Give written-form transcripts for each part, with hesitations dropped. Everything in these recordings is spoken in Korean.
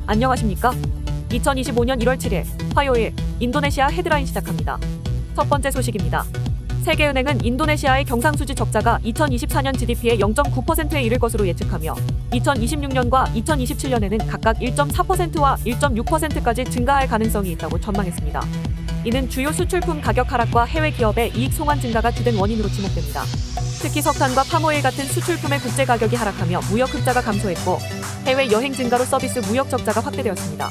안녕하십니까? 2025년 1월 7일 화요일 인도네시아 헤드라인 시작합니다. 첫 번째 소식입니다. 세계은행은 인도네시아의 경상수지 적자가 2024년 GDP의 0.9%에 이를 것으로 예측하며 2026년과 2027년에는 각각 1.4%와 1.6%까지 증가할 가능성이 있다고 전망했습니다. 이는 주요 수출품 가격 하락과 해외 기업의 이익 송환 증가가 주된 원인으로 지목됩니다. 특히 석탄과 파모일 같은 수출품의 국제 가격이 하락하며 무역 흑자가 감소했고 해외 여행 증가로 서비스 무역 적자가 확대되었습니다.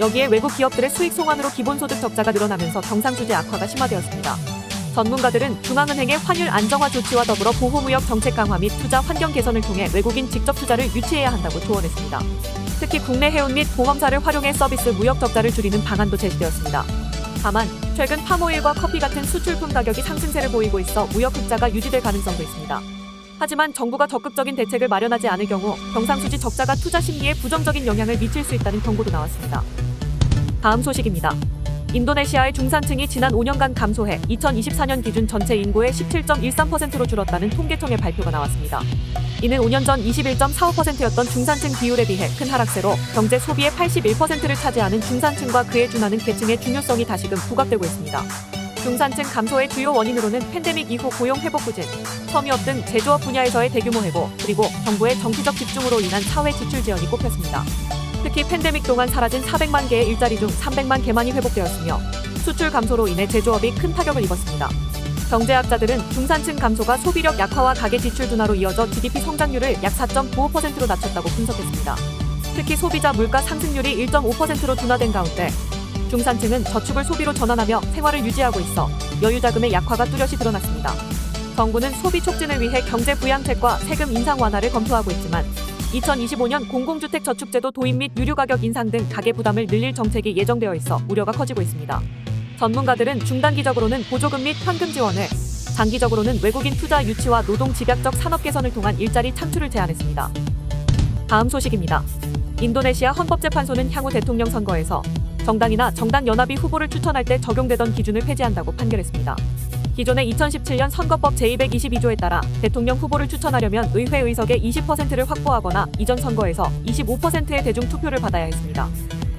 여기에 외국 기업들의 수익 송환으로 기본소득 적자가 늘어나면서 경상수지 악화가 심화되었습니다. 전문가들은 중앙은행의 환율 안정화 조치와 더불어 보호무역 정책 강화 및 투자 환경 개선을 통해 외국인 직접 투자를 유치해야 한다고 조언했습니다. 특히 국내 해운 및 보험사를 활용해 서비스 무역 적자를 줄이는 방안도 제시되었습니다. 다만 최근 파모일과 커피 같은 수출품 가격이 상승세를 보이고 있어 무역 흑자가 유지될 가능성도 있습니다. 하지만 정부가 적극적인 대책을 마련하지 않을 경우 경상수지 적자가 투자 심리에 부정적인 영향을 미칠 수 있다는 경고도 나왔습니다. 다음 소식입니다. 인도네시아의 중산층이 지난 5년간 감소해 2024년 기준 전체 인구의 17.13%로 줄었다는 통계청의 발표가 나왔습니다. 이는 5년 전 21.45%였던 중산층 비율에 비해 큰 하락세로 경제 소비의 81%를 차지하는 중산층과 그에 준하는 계층의 중요성이 다시금 부각되고 있습니다. 중산층 감소의 주요 원인으로는 팬데믹 이후 고용 회복 부진, 섬유업 등 제조업 분야에서의 대규모 회복, 그리고 정부의 정치적 집중으로 인한 사회 지출 지연이 꼽혔습니다. 특히 팬데믹 동안 사라진 400만 개의 일자리 중 300만 개만이 회복되었으며 수출 감소로 인해 제조업이 큰 타격을 입었습니다. 경제학자들은 중산층 감소가 소비력 약화와 가계 지출 둔화로 이어져 GDP 성장률을 약 4.95%로 낮췄다고 분석했습니다. 특히 소비자 물가 상승률이 1.5%로 둔화된 가운데 중산층은 저축을 소비로 전환하며 생활을 유지하고 있어 여유자금의 약화가 뚜렷이 드러났습니다. 정부는 소비 촉진을 위해 경제 부양책과 세금 인상 완화를 검토하고 있지만 2025년 공공주택 저축제도 도입 및 유류 가격 인상 등 가계 부담을 늘릴 정책이 예정되어 있어 우려가 커지고 있습니다. 전문가들은 중단기적으로는 보조금 및 현금 지원을, 장기적으로는 외국인 투자 유치와 노동 집약적 산업 개선을 통한 일자리 창출을 제안했습니다. 다음 소식입니다. 인도네시아 헌법재판소는 향후 대통령 선거에서 정당이나 정당 연합이 후보를 추천할 때 적용되던 기준을 폐지한다고 판결했습니다. 기존의 2017년 선거법 제222조에 따라 대통령 후보를 추천하려면 의회 의석의 20%를 확보하거나 이전 선거에서 25%의 대중 투표를 받아야 했습니다.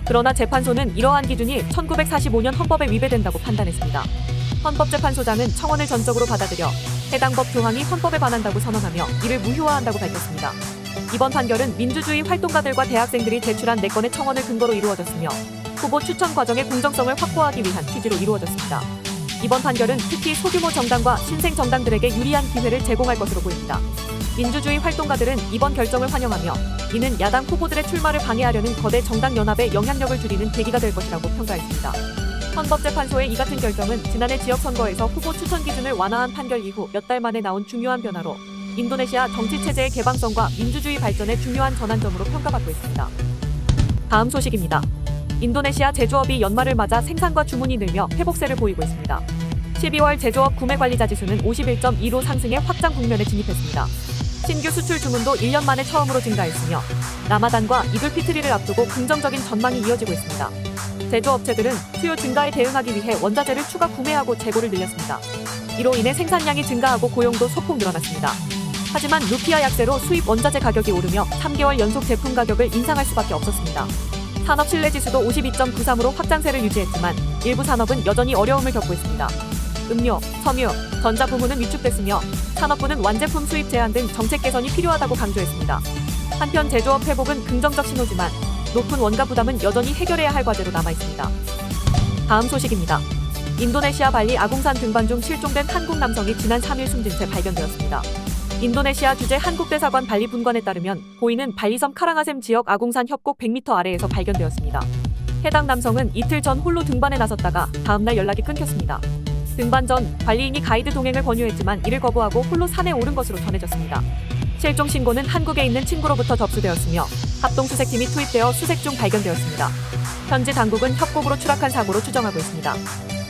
그러나 재판소는 이러한 기준이 1945년 헌법에 위배된다고 판단했습니다. 헌법재판소장은 청원을 전적으로 받아들여 해당 법 조항이 헌법에 반한다고 선언하며 이를 무효화한다고 밝혔습니다. 이번 판결은 민주주의 활동가들과 대학생들이 제출한 4건의 청원을 근거로 이루어졌으며 후보 추천 과정의 공정성을 확보하기 위한 취지로 이루어졌습니다. 이번 판결은 특히 소규모 정당과 신생 정당들에게 유리한 기회를 제공할 것으로 보입니다. 민주주의 활동가들은 이번 결정을 환영하며 이는 야당 후보들의 출마를 방해하려는 거대 정당 연합의 영향력을 줄이는 계기가 될 것이라고 평가했습니다. 헌법재판소의 이 같은 결정은 지난해 지역선거에서 후보 추천 기준을 완화한 판결 이후 몇 달 만에 나온 중요한 변화로 인도네시아 정치체제의 개방성과 민주주의 발전의 중요한 전환점으로 평가받고 있습니다. 다음 소식입니다. 인도네시아 제조업이 연말을 맞아 생산과 주문이 늘며 회복세를 보이고 있습니다. 12월 제조업 구매관리자 지수는 51.2로 상승해 확장 국면에 진입했습니다. 신규 수출 주문도 1년 만에 처음으로 증가했으며 라마단과 이블피트리를 앞두고 긍정적인 전망이 이어지고 있습니다. 제조업체들은 수요 증가에 대응하기 위해 원자재를 추가 구매하고 재고를 늘렸습니다. 이로 인해 생산량이 증가하고 고용도 소폭 늘어났습니다. 하지만 루피아 약세로 수입 원자재 가격이 오르며 3개월 연속 제품 가격을 인상할 수밖에 없었습니다. 산업 신뢰지수도 52.93으로 확장세를 유지했지만 일부 산업은 여전히 어려움을 겪고 있습니다. 음료, 섬유, 전자 부문은 위축됐으며 산업부는 완제품 수입 제한 등 정책 개선이 필요하다고 강조했습니다. 한편 제조업 회복은 긍정적 신호지만 높은 원가 부담은 여전히 해결해야 할 과제로 남아있습니다. 다음 소식입니다. 인도네시아 발리 아궁산 등반 중 실종된 한국 남성이 지난 3일 숨진 채 발견되었습니다. 인도네시아 주재 한국대사관 발리 분관에 따르면 고인은 발리섬 카랑아셈 지역 아궁산 협곡 100m 아래에서 발견되었습니다. 해당 남성은 이틀 전 홀로 등반에 나섰다가 다음날 연락이 끊겼습니다. 등반 전 발리인이 가이드 동행을 권유했지만 이를 거부하고 홀로 산에 오른 것으로 전해졌습니다. 실종 신고는 한국에 있는 친구로부터 접수되었으며 합동수색팀이 투입되어 수색 중 발견되었습니다. 현지 당국은 협곡으로 추락한 사고로 추정하고 있습니다.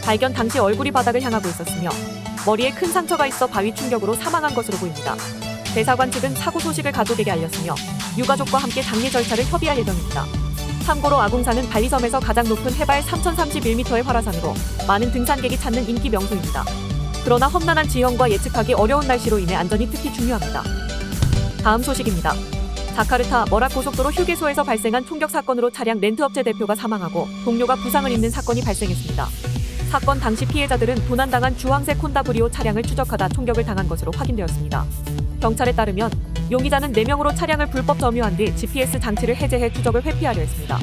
발견 당시 얼굴이 바닥을 향하고 있었으며 머리에 큰 상처가 있어 바위 충격으로 사망한 것으로 보입니다. 대사관 측은 사고 소식을 가족에게 알렸으며 유가족과 함께 당리 절차를 협의할 예정입니다. 참고로 아궁산은 발리섬에서 가장 높은 해발 3031m의 활화산으로 많은 등산객이 찾는 인기 명소입니다. 그러나 험난한 지형과 예측하기 어려운 날씨로 인해 안전이 특히 중요합니다. 다음 소식입니다. 자카르타 머락 고속도로 휴게소에서 발생한 총격 사건으로 차량 렌트업체 대표가 사망하고 동료가 부상을 입는 사건이 발생했습니다. 사건 당시 피해자들은 도난당한 주황색 혼다 브리오 차량을 추적하다 총격을 당한 것으로 확인되었습니다. 경찰에 따르면 용의자는 4명으로 차량을 불법 점유한 뒤 GPS 장치를 해제해 추적을 회피하려 했습니다.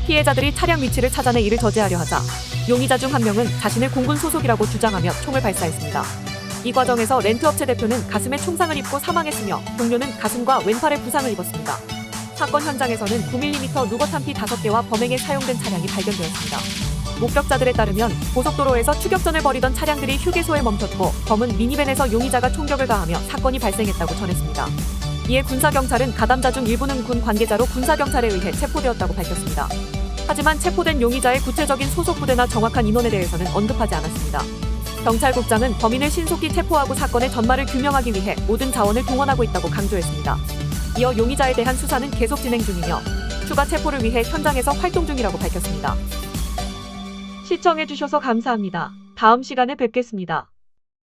피해자들이 차량 위치를 찾아내 이를 저지하려 하자 용의자 중 한 명은 자신을 공군 소속이라고 주장하며 총을 발사했습니다. 이 과정에서 렌트업체 대표는 가슴에 총상을 입고 사망했으며 동료는 가슴과 왼팔에 부상을 입었습니다. 사건 현장에서는 9mm 루거탄피 5개와 범행에 사용된 차량이 발견되었습니다. 목격자들에 따르면 고속도로에서 추격전을 벌이던 차량들이 휴게소에 멈췄고 검은 미니밴에서 용의자가 총격을 가하며 사건이 발생했다고 전했습니다. 이에 군사경찰은 가담자 중 일부는 군 관계자로 군사경찰에 의해 체포되었다고 밝혔습니다. 하지만 체포된 용의자의 구체적인 소속 부대나 정확한 인원에 대해서는 언급하지 않았습니다. 경찰국장은 범인을 신속히 체포하고 사건의 전말을 규명하기 위해 모든 자원을 동원하고 있다고 강조했습니다. 이어 용의자에 대한 수사는 계속 진행 중이며 추가 체포를 위해 현장에서 활동 중이라고 밝혔습니다. 시청해주셔서 감사합니다. 다음 시간에 뵙겠습니다.